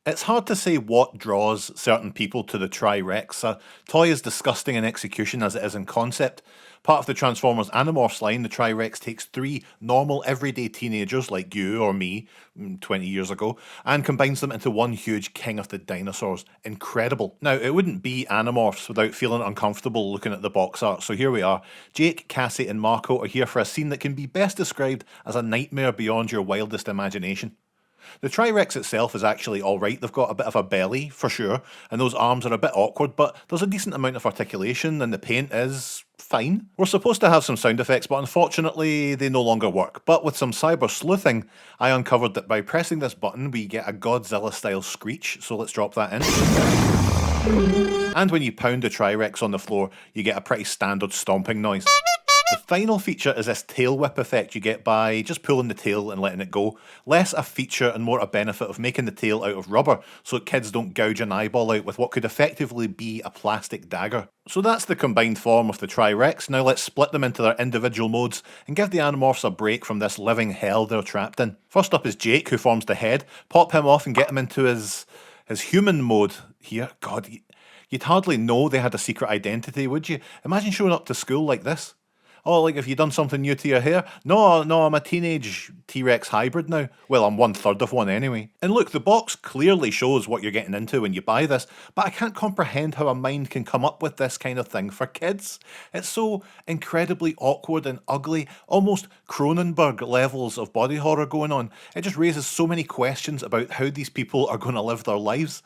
It's hard to say what draws certain people to the Tri-Rex. A toy is disgusting in execution as it is in concept. Part of the Transformers Animorphs line, the Tri-Rex takes three normal everyday teenagers like you or me 20 years ago and combines them into one huge king of the dinosaurs. Incredible. Now, it wouldn't be Animorphs without feeling uncomfortable looking at the box art, so here we are. Jake, Cassie and Marco are here for a scene that can be best described as a nightmare beyond your wildest imagination. The Tri-Rex itself is actually alright, they've got a bit of a belly, for sure, and those arms are a bit awkward, but there's a decent amount of articulation, and the paint is fine. We're supposed to have some sound effects, but unfortunately they no longer work. But with some cyber sleuthing, I uncovered that by pressing this button we get a Godzilla-style screech, so let's drop that in. And when you pound the Tri-Rex on the floor, you get a pretty standard stomping noise. The final feature is this tail whip effect you get by just pulling the tail and letting it go. Less a feature and more a benefit of making the tail out of rubber so kids don't gouge an eyeball out with what could effectively be a plastic dagger. So that's the combined form of the Tri-Rex. Now let's split them into their individual modes and give the Animorphs a break from this living hell they're trapped in. First up is Jake, who forms the head. Pop him off and get him into his human mode here. God, you'd hardly know they had a secret identity, would you? Imagine showing up to school like this. Oh, like, have you done something new to your hair? No, I'm a teenage T-Rex hybrid now. Well, I'm 1/3 of one anyway. And look, the box clearly shows what you're getting into when you buy this, but I can't comprehend how a mind can come up with this kind of thing for kids. It's so incredibly awkward and ugly, almost Cronenberg levels of body horror going on. It just raises so many questions about how these people are going to live their lives.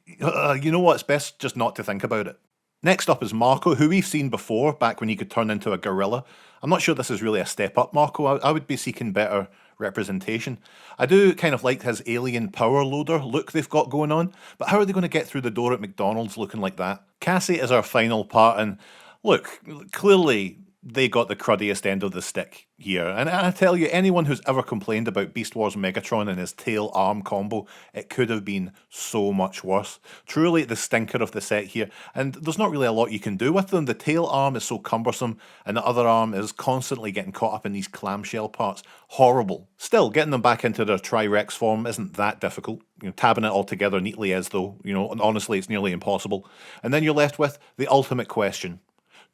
You know what, it's best just not to think about it. Next up is Marco, who we've seen before, back when he could turn into a gorilla. I'm not sure this is really a step up, Marco. I would be seeking better representation. I do kind of like his alien power loader look they've got going on, but how are they going to get through the door at McDonald's looking like that? Cassie is our final part, and look, clearly they got the cruddiest end of the stick here. And I tell you, anyone who's ever complained about Beast Wars Megatron and his tail-arm combo, it could have been so much worse. Truly the stinker of the set here, and there's not really a lot you can do with them. The tail arm is so cumbersome, and the other arm is constantly getting caught up in these clamshell parts. Horrible. Still, getting them back into their Tri-Rex form isn't that difficult. Tabbing it all together neatly is, though. And honestly, it's nearly impossible. And then you're left with the ultimate question.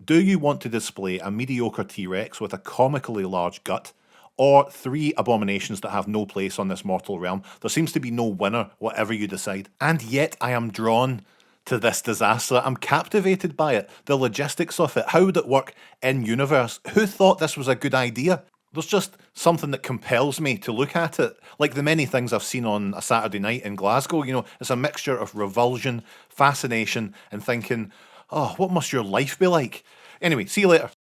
Do you want to display a mediocre T-Rex with a comically large gut, or three abominations that have no place on this mortal realm? There seems to be no winner, whatever you decide. And yet I am drawn to this disaster. I'm captivated by it. The logistics of it. How would it work in-universe? Who thought this was a good idea? There's just something that compels me to look at it. Like the many things I've seen on a Saturday night in Glasgow, it's a mixture of revulsion, fascination, and thinking, oh, what must your life be like? Anyway, see you later.